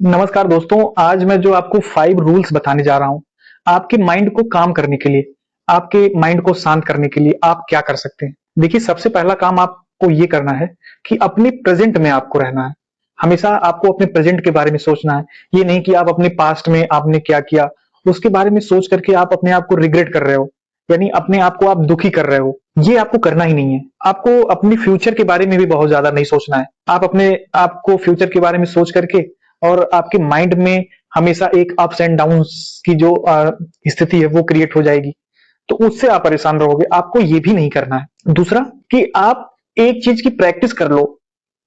नमस्कार दोस्तों, आज मैं जो आपको 5 रूल्स बताने जा रहा हूँ, आपके माइंड को काम करने के लिए, आपके माइंड को शांत करने के लिए आप क्या कर सकते हैं। देखिए, सबसे पहला काम आपको ये करना है कि अपने प्रेजेंट में आपको रहना है। हमेशा आपको अपने प्रेजेंट के बारे में सोचना है। ये नहीं कि आप अपने पास्ट में आपने क्या किया, उसके बारे में सोच करके आप अपने आप को रिग्रेट कर रहे हो, यानी अपने आप को आप दुखी कर रहे हो। ये आपको करना ही नहीं है। आपको अपने फ्यूचर के बारे में भी बहुत ज्यादा नहीं सोचना है। आप अपने आप को फ्यूचर के बारे में सोच करके और आपके माइंड में हमेशा एक अप्स एंड डाउन्स की जो स्थिति है वो क्रिएट हो जाएगी, तो उससे आप परेशान रहोगे। आपको ये भी नहीं करना है। दूसरा कि आप एक चीज की प्रैक्टिस कर लो,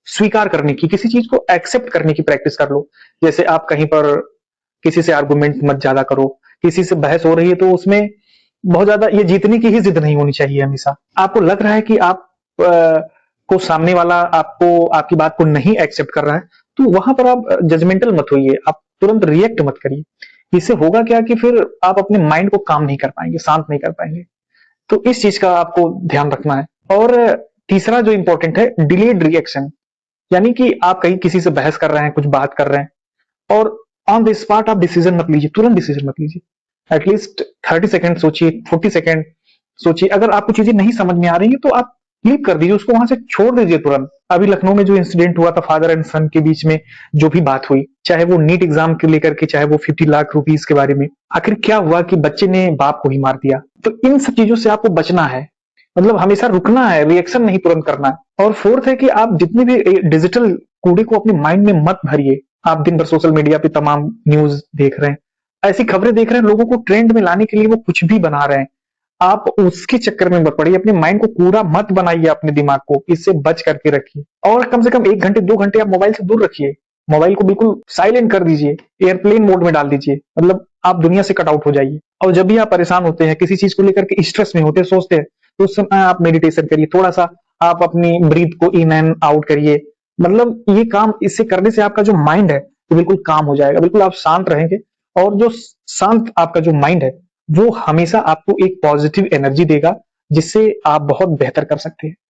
स्वीकार करने की, किसी चीज को एक्सेप्ट करने की प्रैक्टिस कर लो। जैसे आप कहीं पर किसी से आर्गुमेंट मत ज्यादा करो, किसी से बहस हो रही है तो उसमें बहुत ज्यादा ये जीतने की ही जिद नहीं होनी चाहिए। हमेशा आपको लग रहा है कि आप को सामने वाला आपको आपकी बात को नहीं एक्सेप्ट कर रहा है, तो वहां पर आप जजमेंटल मत होइए, आप तुरंत रिएक्ट मत करिए। इससे होगा क्या कि फिर आप अपने माइंड को काम नहीं कर पाएंगे, शांत नहीं कर पाएंगे। तो इस चीज का आपको ध्यान रखना है। और तीसरा जो इंपॉर्टेंट है, डिलेड रिएक्शन, यानी कि आप कहीं किसी से बहस कर रहे हैं, कुछ बात कर रहे हैं और ऑन द स्पॉट आप डिसीजन मत लीजिए, तुरंत डिसीजन मत लीजिए। एटलीस्ट 30 सेकेंड सोचिए, 40 सेकेंड सोचिए। अगर आपको चीजें नहीं समझ में आ रही है तो आप लीव कर दीजिए, उसको वहां से छोड़ दीजिए तुरंत। अभी लखनऊ में जो इंसिडेंट हुआ था फादर एंड सन के बीच में, जो भी बात हुई, चाहे वो नीट एग्जाम के लेकर के, चाहे वो 50 लाख रुपीज के बारे में, आखिर क्या हुआ कि बच्चे ने बाप को ही मार दिया। तो इन सब चीजों से आपको बचना है, मतलब हमेशा रुकना है, रिएक्शन नहीं तुरंत करना है। और फोर्थ है कि आप जितने भी डिजिटल कूड़े को अपने माइंड में मत भरिए। आप दिन भर सोशल मीडिया पे तमाम न्यूज देख रहे हैं, ऐसी खबरें देख रहे हैं, लोगों को ट्रेंड में लाने के लिए वो कुछ भी बना रहे हैं। आप उसके चक्कर में मत पड़िए, अपने माइंड को कूड़ा मत बनाइए, अपने दिमाग को इससे बच करके रखिए। और कम से कम 1 घंटे 2 घंटे आप मोबाइल से दूर रखिए। मोबाइल को बिल्कुल साइलेंट कर दीजिए, एयरप्लेन मोड में डाल दीजिए, मतलब आप दुनिया से कट आउट हो जाइए। और जब भी आप परेशान होते हैं, किसी चीज को लेकर के स्ट्रेस में होते हैं, सोचते हैं, तो उस समय आप मेडिटेशन करिए, थोड़ा सा आप अपनी ब्रीथ को इन एंड आउट करिए। मतलब ये काम, इससे करने से आपका जो माइंड है वो बिल्कुल काम हो जाएगा, बिल्कुल आप शांत रहेंगे। और जो शांत आपका जो माइंड है वो हमेशा आपको एक पॉजिटिव एनर्जी देगा, जिससे आप बहुत बेहतर कर सकते हैं।